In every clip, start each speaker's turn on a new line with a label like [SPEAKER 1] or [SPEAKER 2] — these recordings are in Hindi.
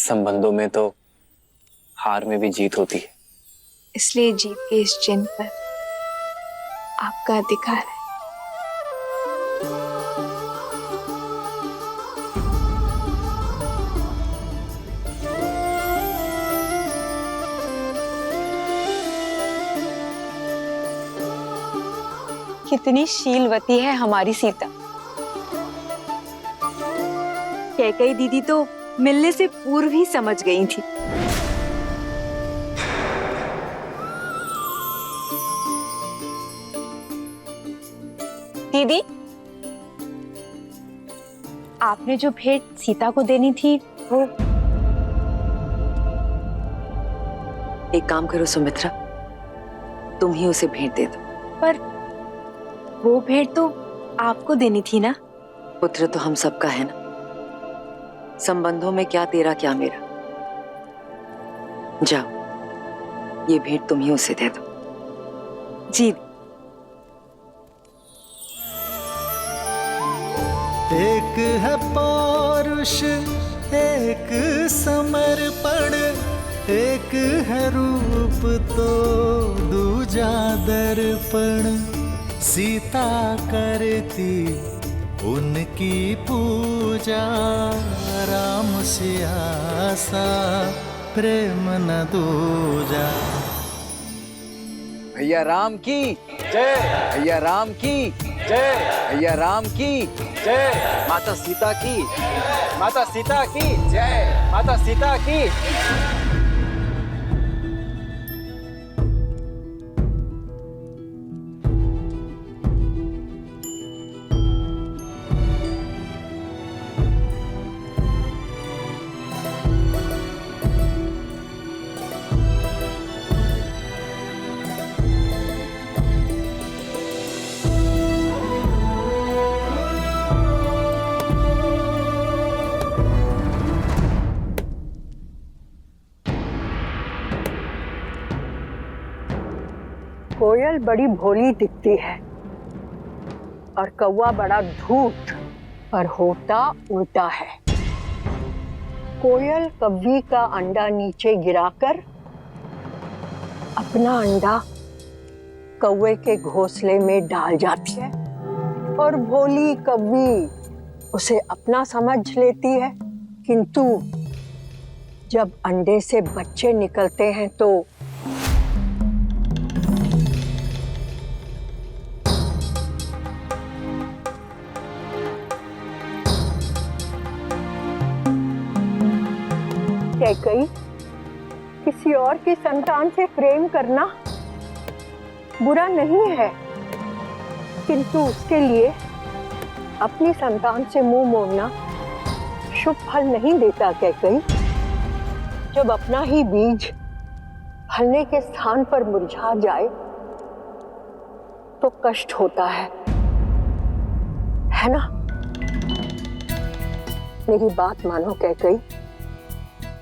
[SPEAKER 1] संबंधों में तो हार में भी जीत होती है।
[SPEAKER 2] इसलिए जीत के इस चिन्ह पर आपका अधिकार है।
[SPEAKER 3] कितनी शीलवती है हमारी सीता। कैकेयी दीदी तो मिलने से पूर्व ही समझ गई थी। दीदी, आपने जो भेंट सीता को देनी थी वो।
[SPEAKER 4] एक काम करो सुमित्रा, तुम ही उसे भेंट दे दो।
[SPEAKER 3] पर वो भेंट तो आपको देनी थी ना।
[SPEAKER 4] पुत्र तो हम सबका है ना, संबंधों में क्या तेरा क्या मेरा। जाओ, ये भेंट तुम ही उसे दे दो।
[SPEAKER 3] जी।
[SPEAKER 5] एक है पौरुष, एक समर्पण, एक है रूप तो दूजा दर्पण। सीता करती उनकी पूजा, राम से आसा प्रेम न दूजा।
[SPEAKER 6] भैया राम की जय, भैया राम की जय, भैया राम की जय। माता सीता की, माता सीता की जय, माता सीता की।
[SPEAKER 7] कोयल बड़ी भोली दिखती है और कौवा बड़ा धूर्त, पर होता उल्टा है। कोयल कव्वी का अंडा नीचे गिराकर अपना अंडा कौवे के घोंसले में डाल जाती है और भोली कव्वी उसे अपना समझ लेती है। किंतु जब अंडे से बच्चे निकलते हैं तो कैकेयी, किसी और की संतान से प्रेम करना बुरा नहीं है, किंतु उसके लिए अपनी संतान से मुंह मोड़ना शुभ फल नहीं देता। कैकेयी, जब अपना ही बीज फलने के स्थान पर मुरझा जाए तो कष्ट होता है ना? मेरी बात मानो कैकेयी,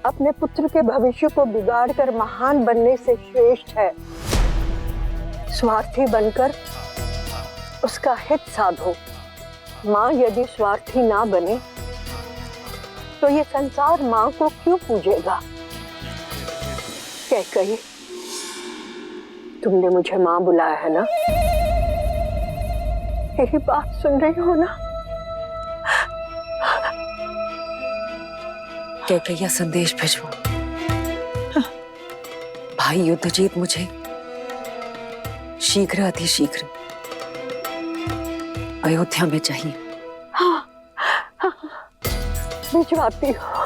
[SPEAKER 7] अपने पुत्र के भविष्य को बिगाड़कर महान बनने से श्रेष्ठ है स्वार्थी बनकर उसका हित साधो। माँ यदि स्वार्थी ना बने तो ये संसार माँ को क्यों पूजेगा? कैकेयी, तुमने मुझे माँ बुलाया है ना? मेरी बात सुन रही हो ना?
[SPEAKER 4] कैकेयी, संदेश भिजवो। भाई युद्धजीत मुझे शीघ्र अतिशीघ्र अयोध्या में चाहिए।
[SPEAKER 7] हाँ, भिजवाती हूँ।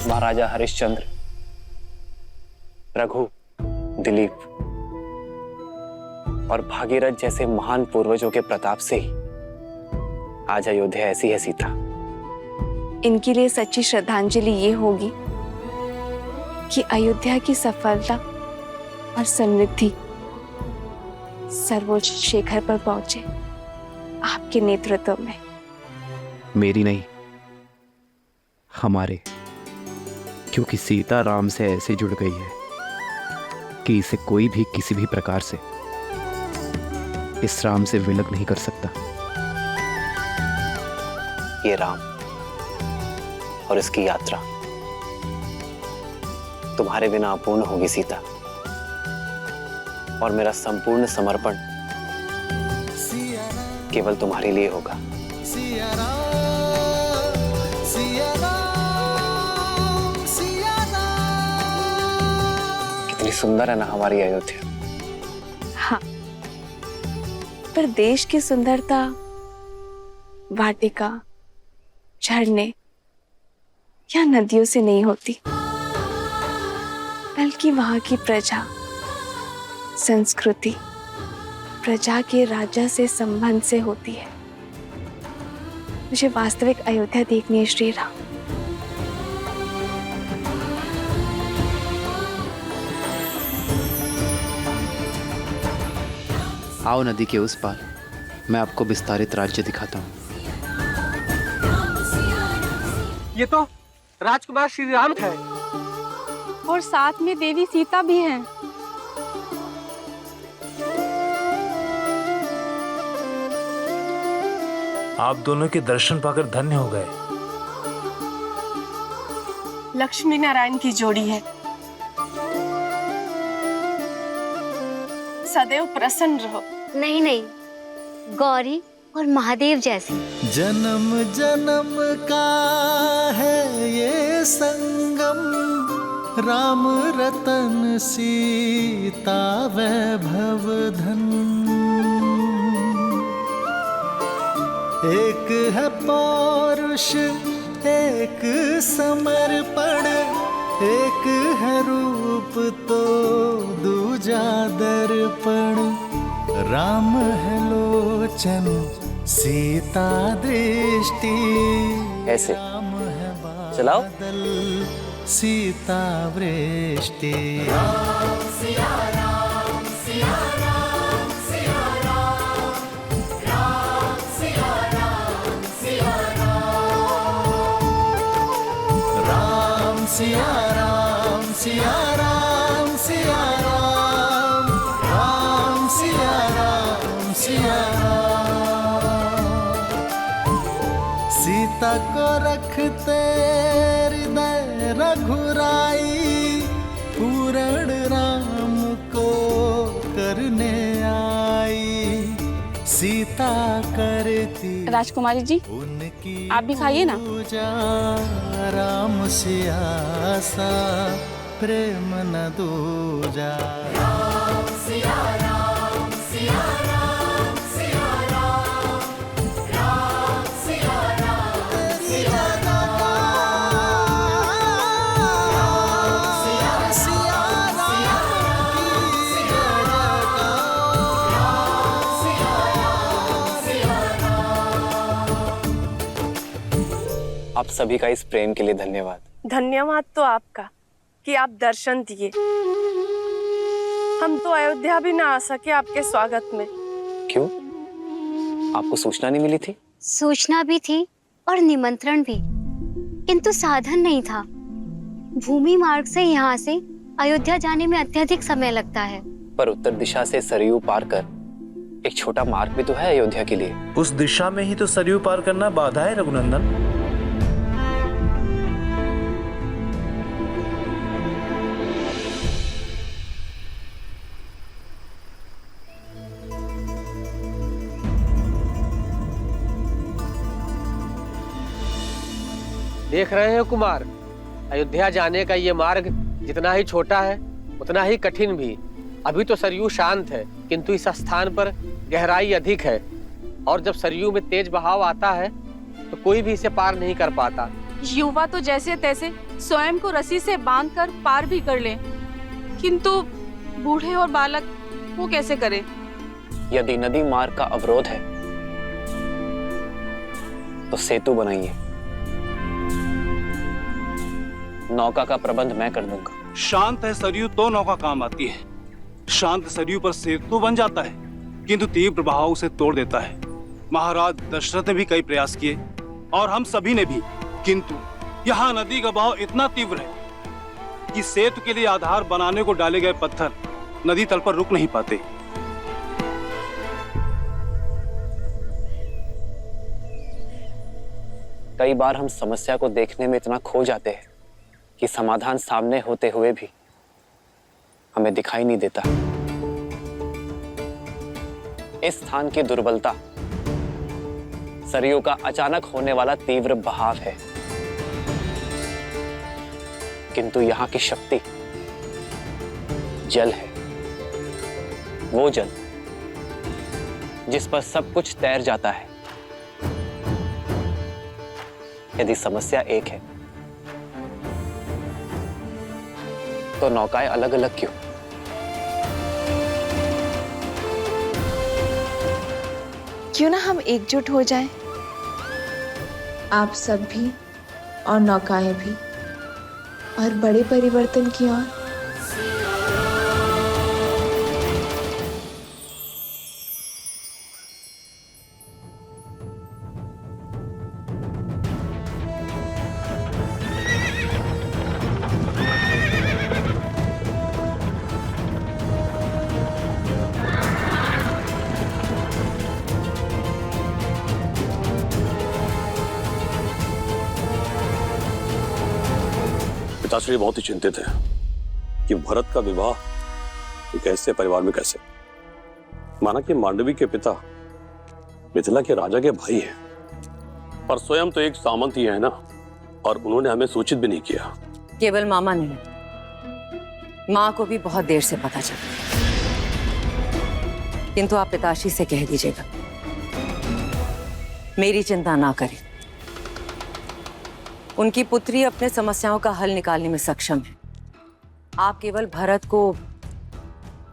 [SPEAKER 1] महाराजा हरिश्चंद्र, रघु, दिलीप और भागीरथ जैसे महान पूर्वजों के प्रताप से ही आज अयोध्या ऐसी है सीता।
[SPEAKER 2] इनके लिए सच्ची श्रद्धांजलि ये होगी कि अयोध्या की सफलता और समृद्धि सर्वोच्च शिखर पर पहुंचे आपके नेतृत्व में।
[SPEAKER 1] मेरी नहीं, हमारे। क्योंकि सीता राम से ऐसे जुड़ गई है कि इसे कोई भी किसी भी प्रकार से इस राम से विलग नहीं कर सकता। ये राम और इसकी यात्रा तुम्हारे बिना अपूर्ण होगी सीता, और मेरा संपूर्ण समर्पण केवल तुम्हारे लिए होगा।
[SPEAKER 5] सिया राम, सिया राम, सिया राम।
[SPEAKER 1] कितनी सुंदर है ना हमारी अयोध्या।
[SPEAKER 2] हाँ, पर देश की सुंदरता वाटिका, झरने या नदियों से नहीं होती, बल्कि वहां की प्रजा, संस्कृति, प्रजा के राजा से संबंध से होती है। मुझे वास्तविक अयोध्या देखनी है श्री राम।
[SPEAKER 1] आओ नदी के उस पार, मैं आपको विस्तारित राज्य दिखाता हूँ।
[SPEAKER 8] ये तो राजकुमार श्री राम है
[SPEAKER 3] और साथ में देवी सीता भी हैं।
[SPEAKER 9] आप दोनों के दर्शन पाकर धन्य हो गए।
[SPEAKER 10] लक्ष्मी नारायण की जोड़ी है। सदैव प्रसन्न रहो।
[SPEAKER 11] नहीं नहीं, गौरी और महादेव जैसी।
[SPEAKER 5] जन्म जन्म का है ये संगम, राम रतन सीता वैभव धन। एक है पौरुष, एक समर्पण, एक है रूप तो दूजा दर्पण। राम है लोचन, सीता दृष्टि,
[SPEAKER 1] ऐसे
[SPEAKER 5] राम है
[SPEAKER 1] चलाओ।
[SPEAKER 5] बादल, सीता वृष्टि। सिया राम, सिया राम, सिया राम, राम सिया राम, सिया राम। सीता को रखते हृदय रघुराई, पूर्ण राम को करने आई। सीता करती
[SPEAKER 10] राजकुमारी जी,
[SPEAKER 5] उनकी
[SPEAKER 10] आप भी खाइए ना।
[SPEAKER 5] पूजा, राम सिया सा प्रेम न दूजा। राम सिया राम, सिया राम, सिया राम, राम सिया राम, सिया राम, सिया सिया राम की जय
[SPEAKER 1] आप सभी का इस प्रेम के लिए धन्यवाद।
[SPEAKER 10] धन्यवाद तो आपका कि आप दर्शन दिए। हम तो अयोध्या भी ना आ सके आपके स्वागत में।
[SPEAKER 1] क्यों? आपको सूचना नहीं मिली थी?
[SPEAKER 11] सूचना भी थी और निमंत्रण भी, किंतु साधन नहीं था। भूमि मार्ग से यहाँ से अयोध्या जाने में अत्यधिक समय लगता है।
[SPEAKER 1] पर उत्तर दिशा से सरयू पार कर एक छोटा मार्ग भी तो है अयोध्या के लिए।
[SPEAKER 9] उस दिशा में ही तो सरयू पार करना बाधा है रघुनंदन।
[SPEAKER 8] देख रहे हैं कुमार, अयोध्या जाने का ये मार्ग जितना ही छोटा है उतना ही कठिन भी। अभी तो सरयू शांत है, किंतु इस स्थान पर गहराई अधिक है, और जब सरयू में तेज बहाव आता है तो कोई भी इसे पार नहीं कर पाता।
[SPEAKER 10] युवा तो जैसे तैसे स्वयं को रस्सी से बांधकर पार भी कर लें, किंतु बूढ़े और बालक वो कैसे करें?
[SPEAKER 1] यदि नदी मार्ग का अवरोध है तो सेतु बनाइए। नौका का प्रबंध मैं कर दूंगा।
[SPEAKER 9] शांत है सरयू तो नौका काम आती है। शांत सरयू पर सेतु बन जाता है, किंतु तीव्र बहाव उसे तोड़ देता है। महाराज दशरथ ने भी कई प्रयास किए और हम सभी ने भी, किंतु यहाँ नदी का बहाव इतना तीव्र है कि सेतु के लिए आधार बनाने को डाले गए पत्थर नदी तल पर रुक नहीं पाते।
[SPEAKER 1] कई बार हम समस्या को देखने में इतना खो जाते हैं कि समाधान सामने होते हुए भी हमें दिखाई नहीं देता। इस स्थान की दुर्बलता सरयू का अचानक होने वाला तीव्र बहाव है, किंतु यहां की शक्ति जल है। वो जल जिस पर सब कुछ तैर जाता है। यदि समस्या एक है तो नौकाएं अलग अलग क्यों?
[SPEAKER 2] क्यों ना हम एकजुट हो जाएं? आप सब भी और नौकाएं भी, और बड़े परिवर्तन की ओर।
[SPEAKER 12] पिताश्री बहुत ही चिंतित है कि भरत का विवाह एक ऐसे परिवार में कैसे। माना कि मांडवी के पिता मिथिला के राजा के भाई हैं, पर स्वयं तो एक सामंत ही है ना, और उन्होंने हमें सूचित भी नहीं किया।
[SPEAKER 4] केवल मामा नहीं, माँ को भी बहुत देर से पता चला, किंतु आप पिताश्री से कह दीजिएगा मेरी चिंता ना करें। उनकी पुत्री अपने समस्याओं का हल निकालने में सक्षम है। आप केवल भरत को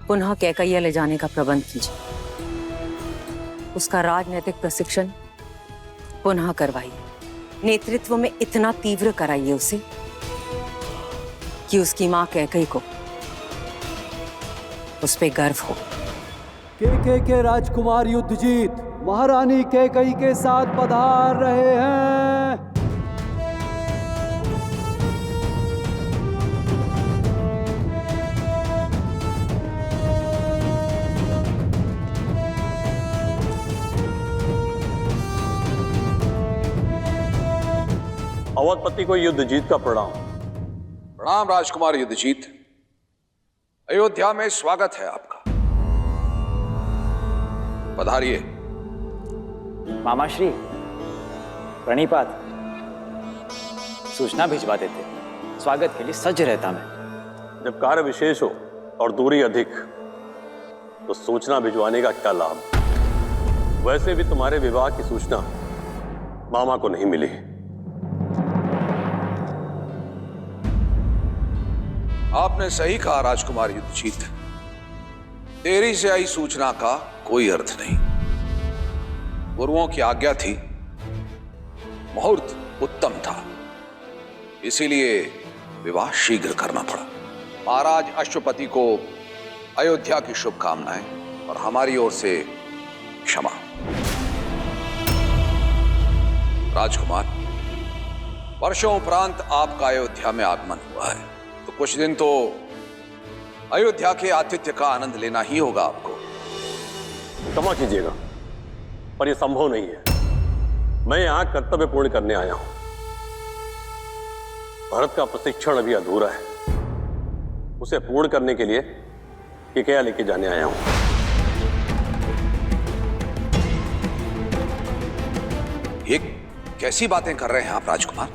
[SPEAKER 4] पुनः कैकैया ले जाने का प्रबंध कीजिए, उसका राजनीतिक प्रशिक्षण पुनः करवाइए, नेतृत्व में इतना तीव्र कराइए उसे कि उसकी मां कैकई को उस पे गर्व हो।
[SPEAKER 5] के राजकुमार युद्धजीत महारानी कैकई के साथ पधार रहे हैं।
[SPEAKER 12] अवधपति को युद्धजीत का प्रणाम।
[SPEAKER 13] प्रणाम राजकुमार युद्धजीत, अयोध्या में स्वागत है आपका, पधारिए।
[SPEAKER 6] मामाश्री प्रणिपात, सूचना भिजवा देते, स्वागत के लिए सज्ज रहता मैं।
[SPEAKER 12] जब कार्य विशेष हो और दूरी अधिक तो सूचना भिजवाने का क्या लाभ। वैसे भी तुम्हारे विवाह की सूचना मामा को नहीं मिली।
[SPEAKER 13] आपने सही कहा राजकुमार युद्धजीत, देरी से आई सूचना का कोई अर्थ नहीं। गुरुओं की आज्ञा थी, मुहूर्त उत्तम था, इसीलिए विवाह शीघ्र करना पड़ा। महाराज अश्वपति को अयोध्या की शुभकामनाएं और हमारी ओर से क्षमा। राजकुमार, वर्षों उपरांत आपका अयोध्या में आगमन हुआ है, तो कुछ दिन तो अयोध्या के आतिथ्य का आनंद लेना ही होगा आपको।
[SPEAKER 12] क्षमा कीजिएगा, पर यह संभव नहीं है। मैं यहां कर्तव्य पूर्ण करने आया हूं। भरत का प्रशिक्षण अभी अधूरा है, उसे पूर्ण करने के लिए कैकैया लेके जाने आया हूं।
[SPEAKER 13] ये कैसी बातें कर रहे हैं आप राजकुमार?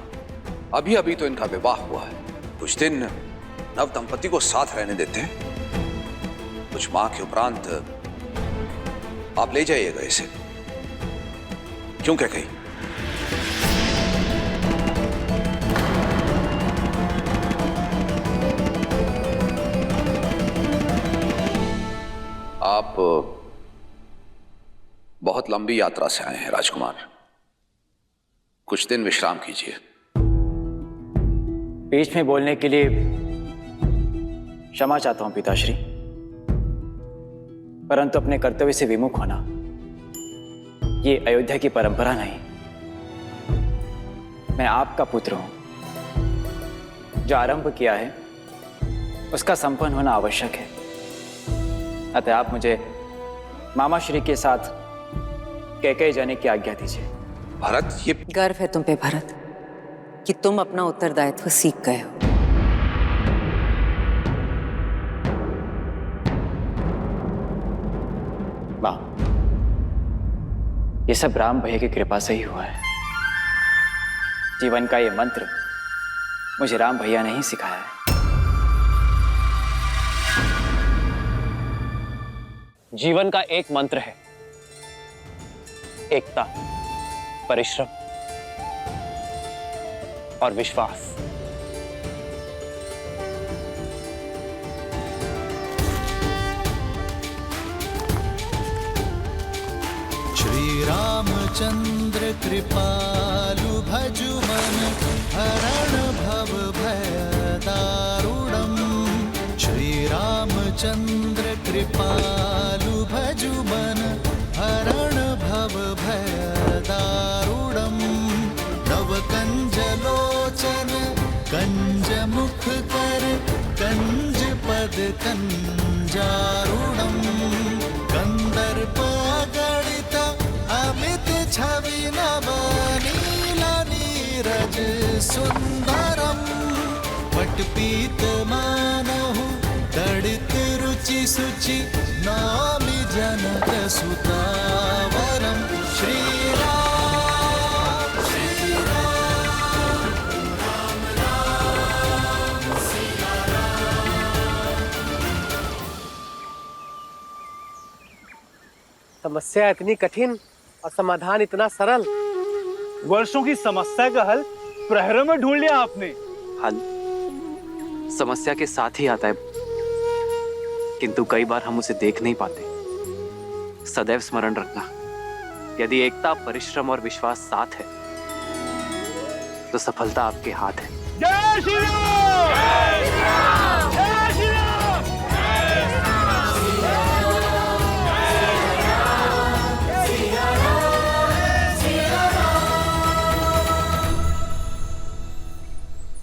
[SPEAKER 13] अभी अभी तो इनका विवाह हुआ है, कुछ दिन नव दंपति को साथ रहने देते हैं। कुछ माह के उपरांत आप ले जाइएगा इसे। क्यों कैकई? आप बहुत लंबी यात्रा से आए हैं राजकुमार, कुछ दिन विश्राम कीजिए।
[SPEAKER 6] बीच में बोलने के लिए क्षमा चाहता हूं पिताश्री, परंतु अपने कर्तव्य से विमुख होना ये अयोध्या की परंपरा नहीं। मैं आपका पुत्र हूं। जो आरंभ किया है उसका संपन्न होना आवश्यक है। अतः आप मुझे मामा श्री के साथ कैकेयी जाने की आज्ञा दीजिए।
[SPEAKER 13] भरत, ये
[SPEAKER 4] गर्व है तुम पे भरत कि तुम अपना उत्तरदायित्व सीख गए हो।
[SPEAKER 6] मां, ये सब राम भैया की कृपा से ही हुआ है। जीवन का ये मंत्र मुझे राम भैया ने ही सिखाया है। जीवन का एक मंत्र है, एकता, परिश्रम और विश्वास।
[SPEAKER 14] श्री रामचंद्र कृपालु भजु मन हरण भव भय दारुणम। श्री रामचंद्र कृपालु भजु मन हरण भव भय दारुणम। नव कंज लोचन कंज मुख कर कंज पद कंजारुणम। कंदर्प गणित अमित छवि नव नील नीरज सुंदरम। पटपीत मानहु दड़ित रुचि सुचि नामि जनक सुतावरम। श्री राम श्री राम राम राम सिया राम।
[SPEAKER 8] समस्या इतनी कठिन और समाधान इतना सरल।
[SPEAKER 9] वर्षों की समस्या का हल प्रहरों में ढूंढ लिया आपने।
[SPEAKER 1] हल समस्या के साथ ही आता है, किंतु कई बार हम उसे देख नहीं पाते। सदैव स्मरण रखना, यदि एकता, परिश्रम और विश्वास साथ है तो सफलता आपके हाथ है।
[SPEAKER 9] जय श्री राम! जय श्री राम! जय श्री राम!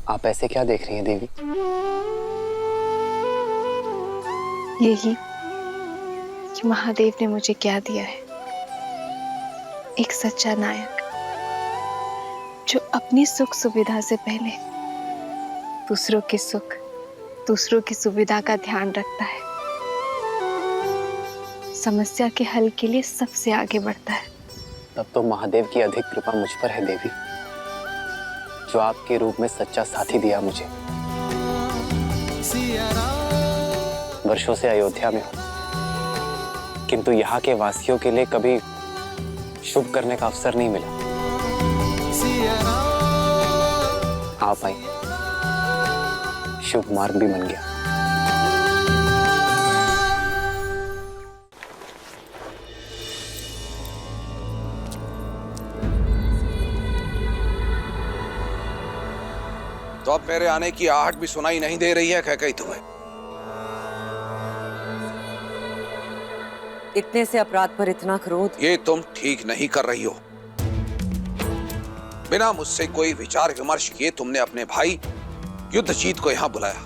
[SPEAKER 1] आप ऐसे क्या देख रही हैं देवी?
[SPEAKER 2] यही कि महादेव ने मुझे क्या दिया है, एक सच्चा नायक जो अपनी सुख सुविधा से पहले दूसरों के सुख, दूसरों की सुविधा का ध्यान रखता है, समस्या के हल के लिए सबसे आगे बढ़ता है।
[SPEAKER 1] तब तो महादेव की अधिक कृपा मुझ पर है देवी, जो आपके रूप में सच्चा साथी दिया मुझे। वर्षों से अयोध्या में हूं, किंतु यहाँ के वासियों के लिए कभी शुभ करने का अवसर नहीं मिला। आप आई, शुभ मार्ग भी बन गया।
[SPEAKER 13] तो अब मेरे आने की आहट भी सुनाई नहीं दे रही है कैकेयी तुम्हें?
[SPEAKER 4] इतने से अपराध पर इतना क्रोध?
[SPEAKER 13] ये तुम ठीक नहीं कर रही हो। बिना मुझसे कोई विचार विमर्श किए तुमने अपने भाई युद्धजीत को यहां बुलाया,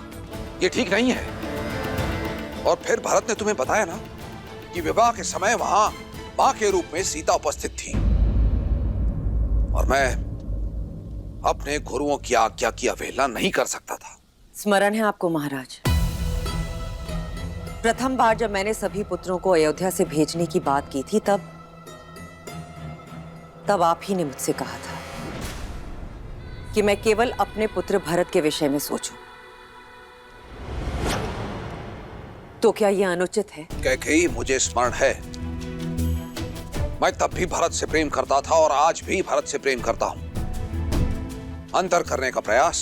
[SPEAKER 13] ये ठीक नहीं है। और फिर भरत ने तुम्हें बताया ना कि विवाह के समय वहां मां के रूप में सीता उपस्थित थी, और मैं अपने गुरुओं की आज्ञा की अवहेलना नहीं कर सकता था।
[SPEAKER 4] स्मरण है आपको महाराज, प्रथम बार जब मैंने सभी पुत्रों को अयोध्या से भेजने की बात की थी, तब आप ही ने मुझसे कहा था कि मैं केवल अपने पुत्र भरत के विषय में सोचूं। तो क्या यह अनुचित है?
[SPEAKER 13] कैकेयी, मुझे स्मरण है, मैं तब भी भरत से प्रेम करता था और आज भी भरत से प्रेम करता हूं। अंतर करने का प्रयास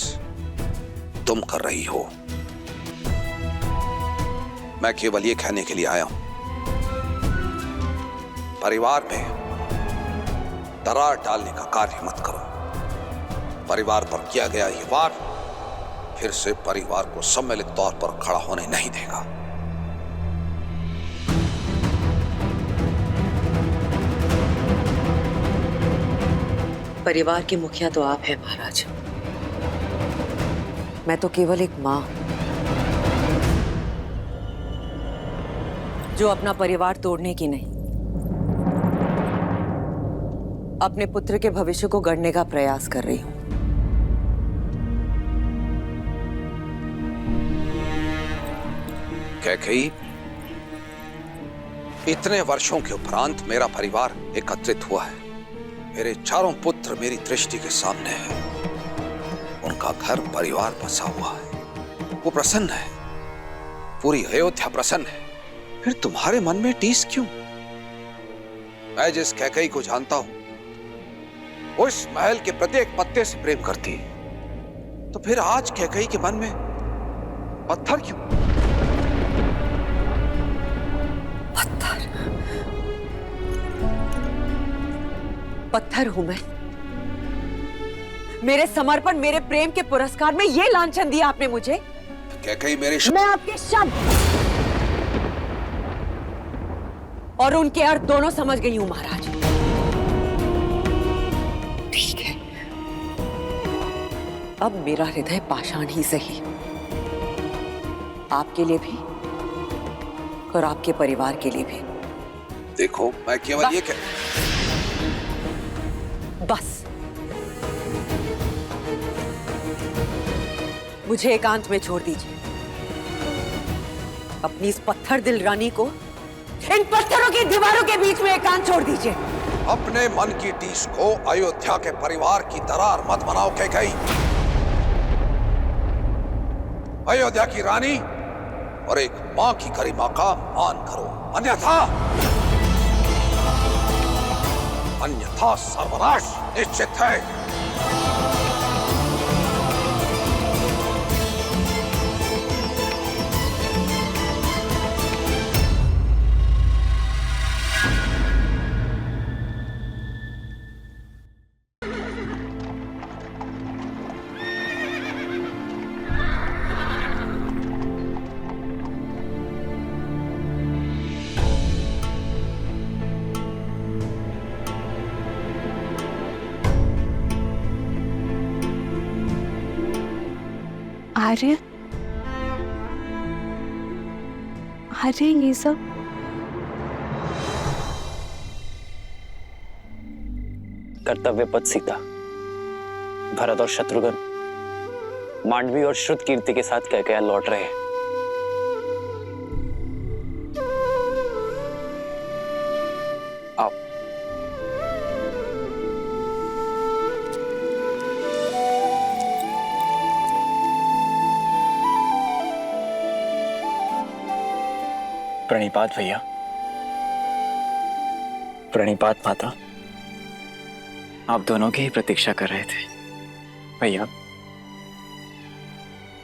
[SPEAKER 13] तुम कर रही हो। मैं केवल ये कहने के लिए आया हूं, परिवार में दरार डालने का कार्य मत करो। परिवार पर किया गया ये वार फिर से परिवार को सम्मिलित तौर पर खड़ा होने नहीं देगा।
[SPEAKER 4] परिवार के मुखिया तो आप हैं महाराज, मैं तो केवल एक मां जो अपना परिवार तोड़ने की नहीं, अपने पुत्र के भविष्य को गढ़ने का प्रयास कर रही हूं।
[SPEAKER 13] कैकेयी, इतने वर्षों के उपरांत मेरा परिवार एकत्रित हुआ है। मेरे चारों पुत्र मेरी दृष्टि के सामने हैं। उनका घर परिवार बसा हुआ है, वो प्रसन्न है, पूरी अयोध्या प्रसन्न है। फिर तुम्हारे मन में टीस क्यों? मैं जिस कैकेयी को जानता हूं वो इस महल के प्रत्येक पत्ते से प्रेम करती है, तो फिर आज कैकेयी के मन में पत्थर क्यों?
[SPEAKER 4] पत्थर हूं मैं? मेरे समर्पण, मेरे प्रेम के पुरस्कार में ये लांछन दिया आपने मुझे?
[SPEAKER 13] कैकेयी मेरे
[SPEAKER 4] मैं आपके शब्द और उनके अर्थ दोनों समझ गई हूं महाराज। ठीक है, अब मेरा हृदय पाषाण ही सही, आपके लिए भी और आपके परिवार के लिए भी।
[SPEAKER 13] देखो, मैं केवल ये
[SPEAKER 4] बस मुझे एकांत में छोड़ दीजिए। अपनी इस पत्थर दिल रानी को इन पत्थरों की दीवारों के बीच में एकांत छोड़ दीजिए।
[SPEAKER 13] अपने मन की टीस को अयोध्या के परिवार की दरार मत बनाओ कैकेयी। अयोध्या की रानी और एक मां की गरिमा का मान करो, अन्यथा सर्वनाश निश्चित है।
[SPEAKER 2] आर्य, आर्य, ये सब
[SPEAKER 1] कर्तव्य पथ सीता, भरत और शत्रुघ्न मांडवी और श्रुत कीर्ति के साथ कैकेयी लौट रहे हैं। आओ।
[SPEAKER 6] प्रणिपात भैया, प्रणिपात माता। आप दोनों की ही प्रतीक्षा कर रहे थे। भैया,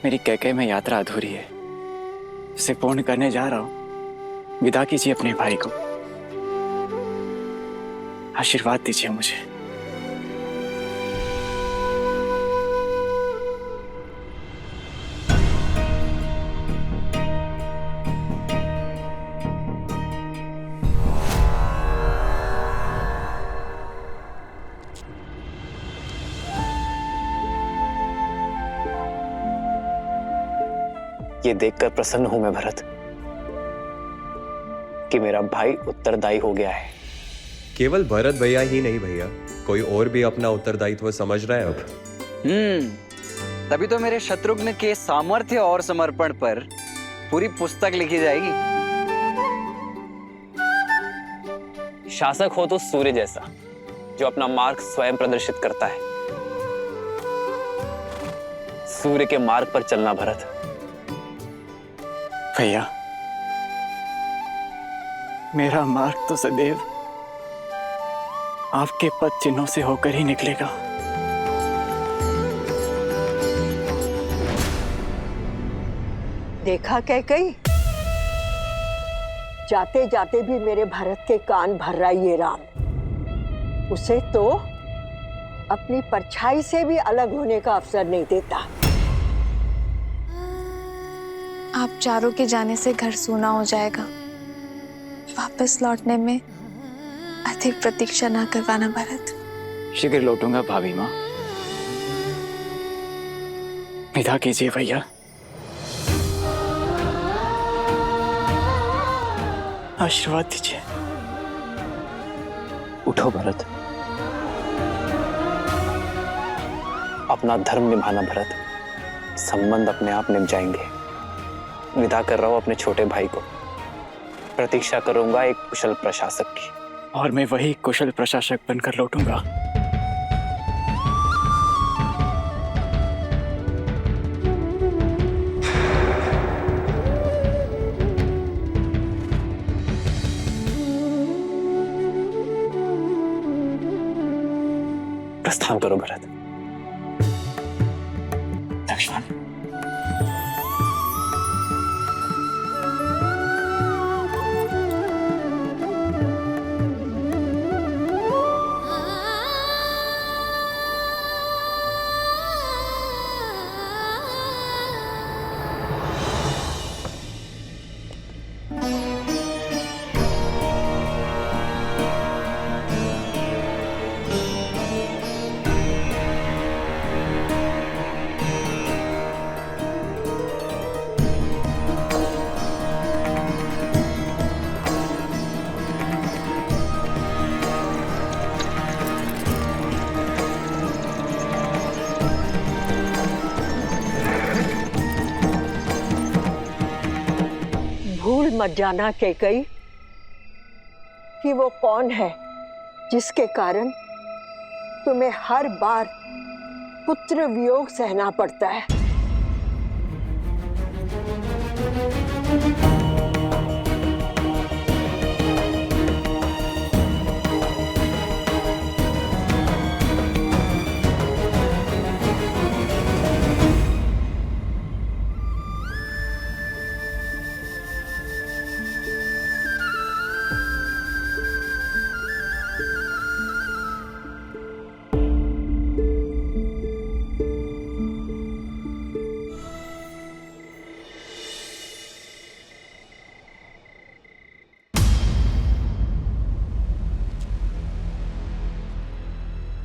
[SPEAKER 6] मेरी कैकेयी में यात्रा अधूरी है, उसे पूर्ण करने जा रहा हूं। विदा कीजिए अपने भाई को, आशीर्वाद दीजिए मुझे।
[SPEAKER 1] ये देखकर प्रसन्न हूं मैं भरत कि मेरा भाई उत्तरदायी हो गया है।
[SPEAKER 15] केवल भरत भैया ही नहीं भैया, कोई और भी अपना उत्तरदायित्व समझ रहा है अब।
[SPEAKER 16] तभी तो मेरे शत्रुघ्न के सामर्थ्य और समर्पण पर पूरी पुस्तक लिखी जाएगी।
[SPEAKER 1] शासक हो तो सूर्य जैसा, जो अपना मार्ग स्वयं प्रदर्शित करता है। सूर्य के मार्ग पर चलना भरत।
[SPEAKER 6] भैया, मेरा मार्ग तो सदैव आपके पद चिन्हों से होकर ही निकलेगा।
[SPEAKER 7] देखा कैकेयी, जाते जाते भी मेरे भरत के कान भर रहा ये राम। उसे तो अपनी परछाई से भी अलग होने का अवसर नहीं देता।
[SPEAKER 2] आप चारों के जाने से घर सूना हो जाएगा। वापस लौटने में अधिक प्रतीक्षा ना करवाना भरत।
[SPEAKER 6] शीघ्र लौटूंगा भाभी माँ। विदा कीजिए भैया। आशीर्वाद दीजिए।
[SPEAKER 1] उठो भरत, अपना धर्म निभाना भरत। संबंध अपने आप निभ जाएंगे। विदा कर रहा हूं अपने छोटे भाई को। प्रतीक्षा करूंगा एक कुशल प्रशासक की।
[SPEAKER 6] और मैं वही कुशल प्रशासक बनकर लौटूंगा।
[SPEAKER 1] प्रस्थान करो भरत।
[SPEAKER 6] लक्ष्मण,
[SPEAKER 7] भूल मत जाना कैकई कि वो कौन है जिसके कारण तुम्हें हर बार पुत्र वियोग सहना पड़ता है।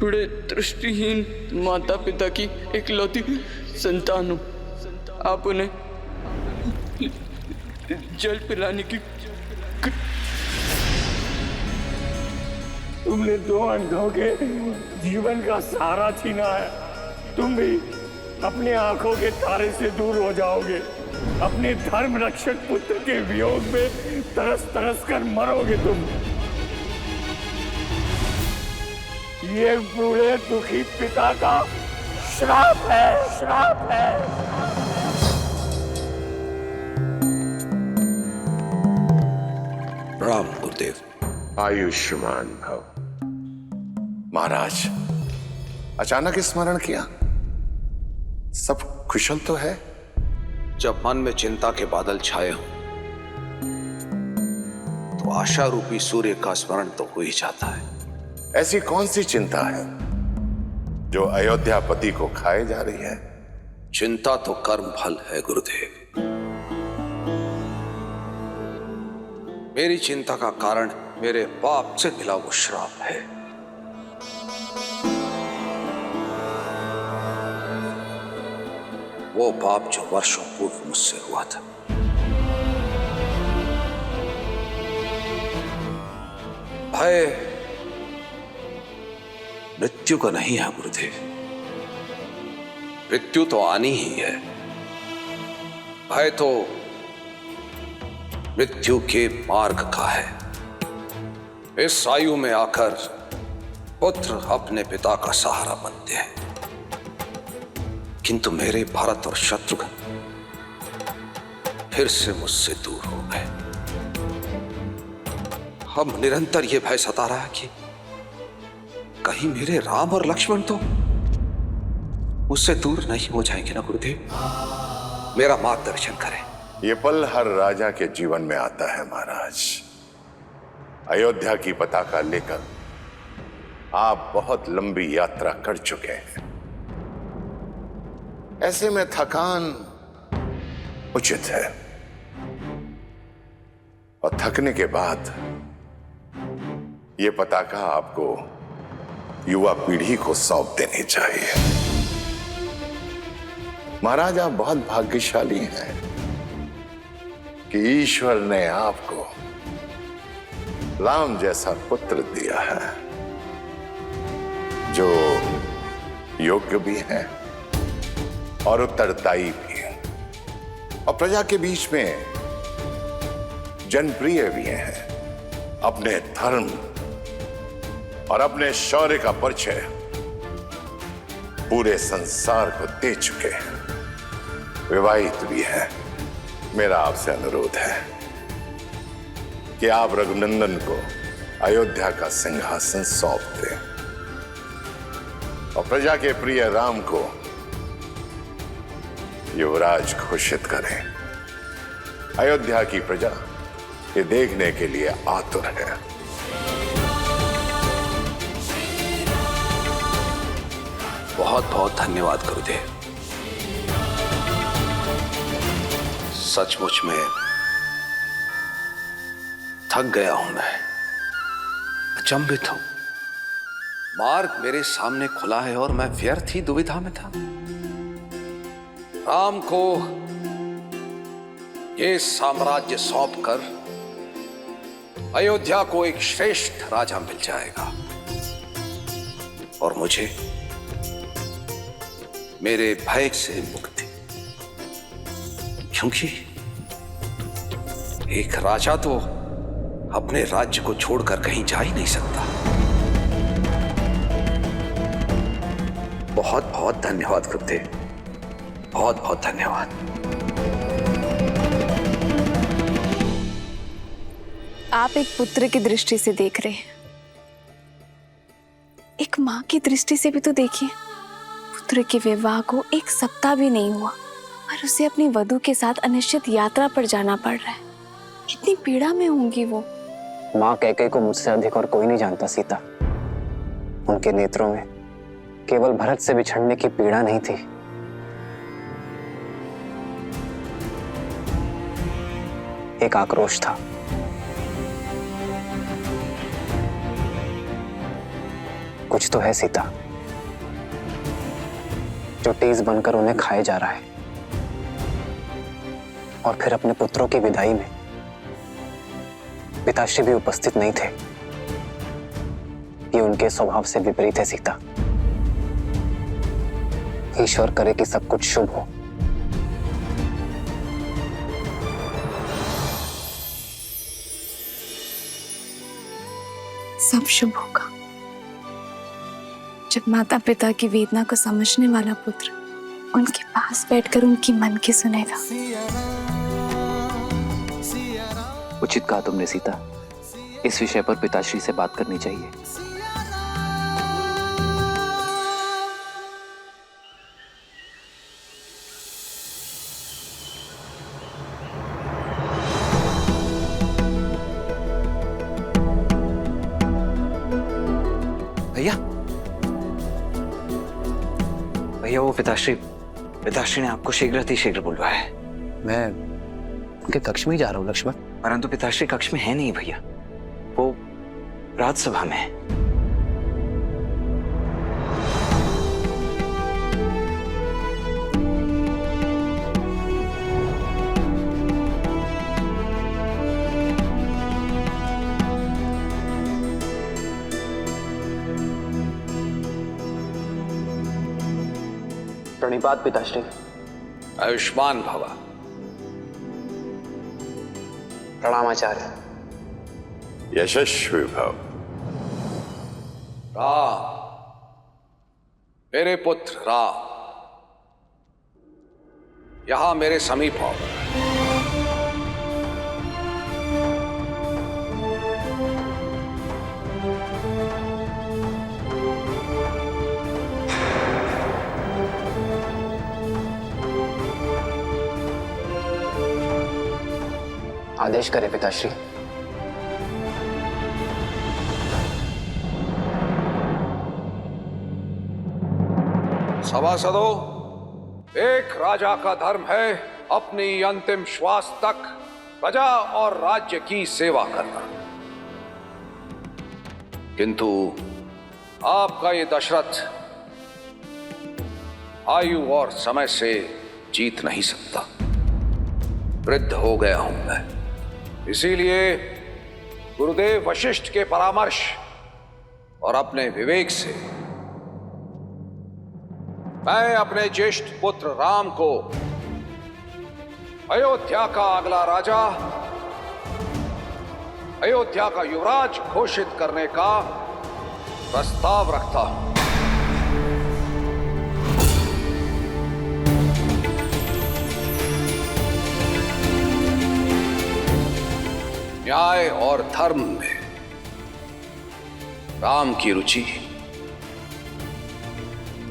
[SPEAKER 17] बड़े दृष्टिहीन माता पिता की इकलौती संतान हूं। आप उन्हें जल पिलाने की
[SPEAKER 18] तुमने दो अंधों के जीवन का सहारा छीना है। तुम भी अपने आंखों के तारे से दूर हो जाओगे। अपने धर्म रक्षक पुत्र के वियोग में तरस तरस कर मरोगे तुम। ये बूढ़े दुखी पिता का श्राप है, श्राप है।
[SPEAKER 13] प्रणाम गुरुदेव।
[SPEAKER 19] आयुष्मान भव। महाराज, अचानक स्मरण किया? सब कुशल तो है?
[SPEAKER 13] जब मन में चिंता के बादल छाए हों तो आशा रूपी सूर्य का स्मरण तो हो ही जाता है।
[SPEAKER 19] ऐसी कौन सी चिंता है जो अयोध्यापति को खाए जा रही है?
[SPEAKER 13] चिंता तो कर्म फल है गुरुदेव। मेरी चिंता का कारण मेरे पाप से मिला वो श्राप है। वो पाप जो वर्षों पूर्व मुझसे हुआ था। भय मृत्यु का नहीं है गुरुदेव। मृत्यु तो आनी ही है। भय तो मृत्यु के मार्ग का है। इस आयु में आकर पुत्र अपने पिता का सहारा बनते हैं, किंतु मेरे भरत और शत्रुघ्न फिर से मुझसे दूर हो गए। हम निरंतर यह भय सता रहा है कि कहीं मेरे राम और लक्ष्मण तो मुझसे दूर नहीं हो जाएंगे ना गुरुदेव। मेरा मार्गदर्शन करें।
[SPEAKER 19] ये पल हर राजा के जीवन में आता है महाराज। अयोध्या की पताका लेकर आप बहुत लंबी यात्रा कर चुके हैं। ऐसे में थकान उचित है। और थकने के बाद ये पताका आपको युवा पीढ़ी को सौंप देनी चाहिए। महाराज, आप बहुत भाग्यशाली हैं कि ईश्वर ने आपको राम जैसा पुत्र दिया है, जो योग्य भी है और उत्तरदायी भी है, और प्रजा के बीच में जनप्रिय भी हैं। अपने धर्म और अपने शौर्य का परिचय पूरे संसार को दे चुके हैं, विवाहित भी हैं। मेरा आपसे अनुरोध है कि आप रघुनंदन को अयोध्या का सिंहासन सौंप दें और प्रजा के प्रिय राम को युवराज घोषित करें। अयोध्या की प्रजा ये देखने के लिए आतुर है।
[SPEAKER 13] बहुत बहुत धन्यवाद गुरुदेव। सचमुच में थक गया हूं मैं, अचंभित हूं। मार्ग मेरे सामने खुला है और मैं व्यर्थ ही दुविधा में था। राम को ये साम्राज्य सौंपकर अयोध्या को एक श्रेष्ठ राजा मिल जाएगा और मुझे मेरे भय से मुक्ति, क्योंकि एक राजा तो अपने राज्य को छोड़कर कहीं जा ही नहीं सकता। बहुत बहुत धन्यवाद गुरुदेव, बहुत बहुत धन्यवाद।
[SPEAKER 2] आप एक पुत्र की दृष्टि से देख रहे हैं, एक माँ की दृष्टि से भी तो देखिए। पुत्र के विवाह को 1 सप्ताह भी नहीं हुआ और उसे अपनी वधू के साथ अनिश्चित यात्रा पर जाना पड़ रहा है। कितनी पीड़ा में होंगी वो।
[SPEAKER 1] माँ कैकेयी को मुझसे अधिक और कोई नहीं जानता सीता। उनके नेत्रों में केवल भरत से बिछड़ने की पीड़ा नहीं थी, एक आक्रोश था। कुछ तो है सीता जो तेज बनकर उन्हें खाए जा रहा है। और फिर अपने पुत्रों की विदाई में पिताश्री भी उपस्थित नहीं थे। ये उनके स्वभाव से विपरीत है सीता। ईश्वर करे कि सब कुछ शुभ हो।
[SPEAKER 2] सब शुभ होगा जब माता पिता की वेदना को समझने वाला पुत्र उनके पास बैठकर उनकी मन की सुनेगा।
[SPEAKER 1] उचित कहा तुमने सीता। इस विषय पर पिताश्री से बात करनी चाहिए।
[SPEAKER 6] भैया, भैया वो पिताश्री ने आपको शीघ्र बुलवाया है। मैं उनके कक्ष में ही जा रहा हूँ लक्ष्मण। परंतु पिताश्री कक्ष में है नहीं भैया, वो राजसभा में है।
[SPEAKER 1] प्रणिपात पिताश्री।
[SPEAKER 13] आयुष्मान भवा।
[SPEAKER 1] प्रणाम आचार्य।
[SPEAKER 19] यशस्वी भव।
[SPEAKER 13] राम, मेरे पुत्र राम, यहां मेरे समीप आओ।
[SPEAKER 1] आदेश करें पिताश्री।
[SPEAKER 13] सभासदों, एक राजा का धर्म है अपनी अंतिम श्वास तक प्रजा और राज्य की सेवा करना। किंतु आपका ये दशरथ आयु और समय से जीत नहीं सकता। वृद्ध हो गया हूं मैं, इसीलिए गुरुदेव वशिष्ठ के परामर्श और अपने विवेक से मैं अपने ज्येष्ठ पुत्र राम को अयोध्या का अगला राजा, अयोध्या का युवराज घोषित करने का प्रस्ताव रखता हूं। न्याय और धर्म में राम की रुचि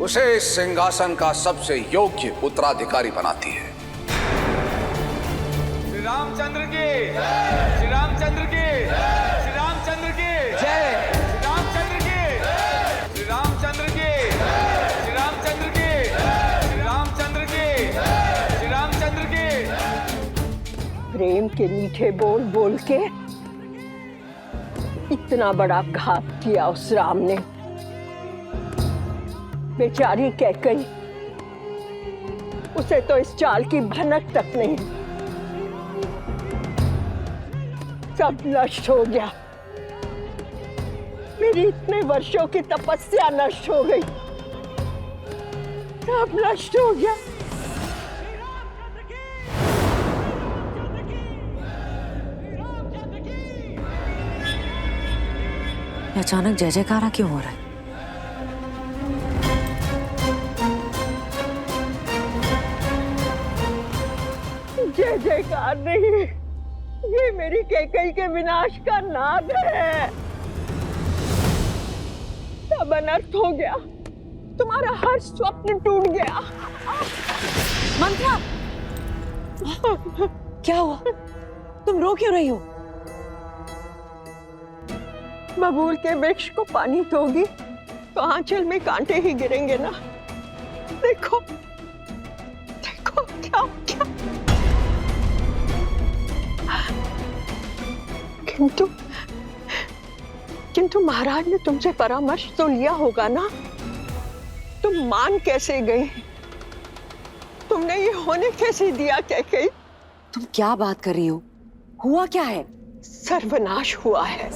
[SPEAKER 13] उसे इस सिंहासन का सबसे योग्य उत्तराधिकारी बनाती है।
[SPEAKER 18] श्री रामचंद्र की, श्री रामचंद्र की, श्री रामचंद्र की जय, श्री रामचंद्र की, श्री रामचंद्र की, श्री रामचंद्र की, श्री रामचंद्र की, श्री रामचंद्र की।
[SPEAKER 7] प्रेम के मीठे बोल बोल के इतना बड़ा घात किया उस राम ने। बेचारी कैकई, उसे तो इस चाल की भनक तक नहीं। सब नष्ट हो गया, मेरी इतने वर्षों की तपस्या नष्ट हो गई, सब नष्ट हो गया।
[SPEAKER 4] अचानक जय जयकारा क्यों हो रहा है?
[SPEAKER 7] जय जयकार नहीं, ये मेरी कैकई के विनाश का नाद है। सब अनर्थ हो गया, तुम्हारा हर स्वप्न टूट गया।
[SPEAKER 4] मंत्रा, क्या हुआ? तुम रो क्यों रही हो?
[SPEAKER 7] बबूल के वृक्ष को पानी दोगी तो आंचल में कांटे ही गिरेंगे ना। देखो देखो क्या क्या। किंतु महाराज ने तुमसे परामर्श तो लिया होगा ना। तुम मान कैसे गई? तुमने ये होने कैसे दिया कैकेयी?
[SPEAKER 4] तुम क्या बात कर रही हो? हुआ क्या है?
[SPEAKER 7] सर्वनाश हुआ है।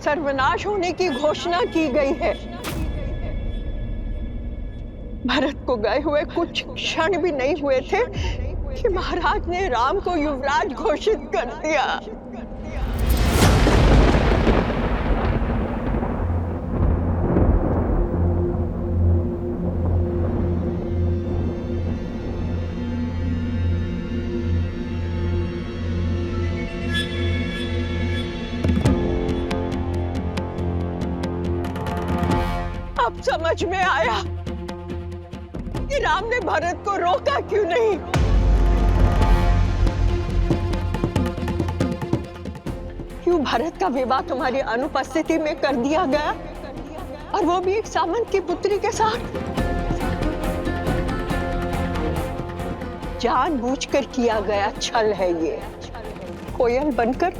[SPEAKER 7] सर्वनाश होने की घोषणा की गई है। भरत को गए हुए कुछ क्षण भी नहीं हुए थे कि महाराज ने राम को युवराज घोषित कर दिया। अब समझ में आया कि राम ने भरत को रोका क्यों नहीं। क्यों भरत का विवाह तुम्हारी अनुपस्थिति में कर दिया गया, और वो भी एक सामंत की पुत्री के साथ। जानबूझकर किया गया छल है ये। कोयल बनकर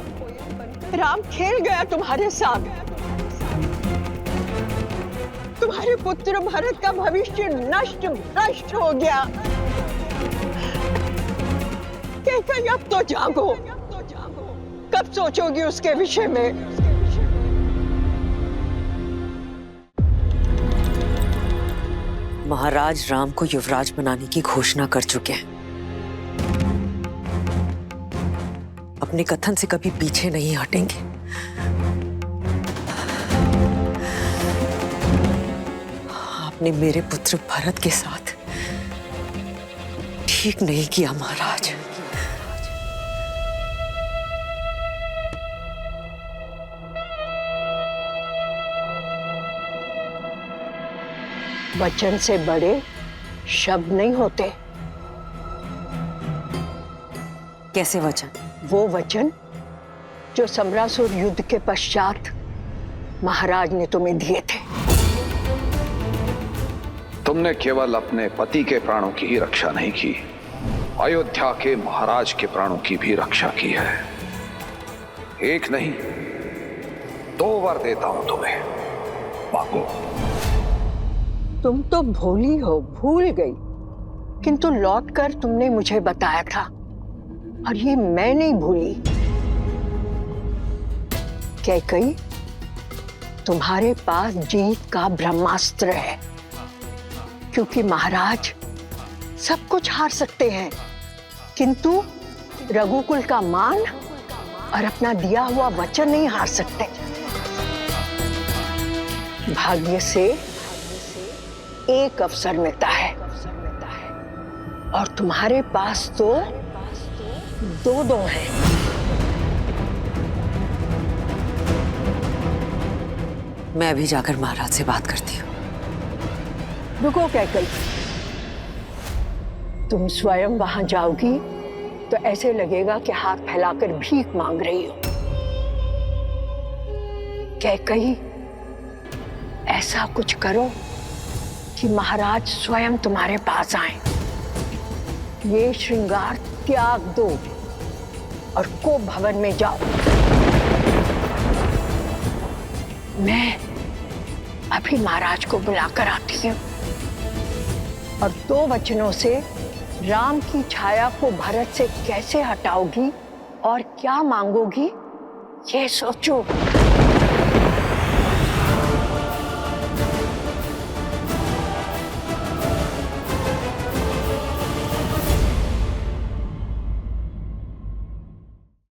[SPEAKER 7] राम खेल गया तुम्हारे साथ। तुम्हारे पुत्र भरत का भविष्य नष्ट भ्रष्ट हो गया। कैकेयी, अब तो जागो। कब सोचोगी उसके विषय में?
[SPEAKER 4] महाराज राम को युवराज बनाने की घोषणा कर चुके हैं। अपने कथन से कभी पीछे नहीं हटेंगे। आपने मेरे पुत्र भरत के साथ ठीक नहीं किया महाराज।
[SPEAKER 7] वचन से बड़े शब्द नहीं होते।
[SPEAKER 4] कैसे वचन?
[SPEAKER 7] वो वचन जो समरासुर युद्ध के पश्चात महाराज ने तुम्हें दिए थे।
[SPEAKER 13] तुमने केवल अपने पति के प्राणों की ही रक्षा नहीं की, अयोध्या के महाराज के प्राणों की भी रक्षा की है। एक नहीं 2 वर देता हूं तुम्हें, मांगो।
[SPEAKER 7] तुम तो भोली हो, भूल गई, किंतु लौटकर तुमने मुझे बताया था और ये मैं नहीं भूली। कैकई, तुम्हारे पास जीत का ब्रह्मास्त्र है, क्योंकि महाराज सब कुछ हार सकते हैं, किंतु रघुकुल का मान और अपना दिया हुआ वचन नहीं हार सकते। भाग्य से एक अवसर मिलता है और तुम्हारे पास तो 2 हैं।
[SPEAKER 4] मैं अभी जाकर महाराज से बात करती हूँ।
[SPEAKER 7] रुको कैकई, तुम स्वयं वहां जाओगी तो ऐसे लगेगा कि हाथ फैलाकर भीख मांग रही हो। कैकई, ऐसा कुछ करो कि महाराज स्वयं तुम्हारे पास आए। ये श्रृंगार त्याग दो और कोप भवन में जाओ। मैं अभी महाराज को बुलाकर आती हूँ और 2 वचनों से राम की छाया को भरत से कैसे हटाओगी और क्या मांगोगी, ये सोचो।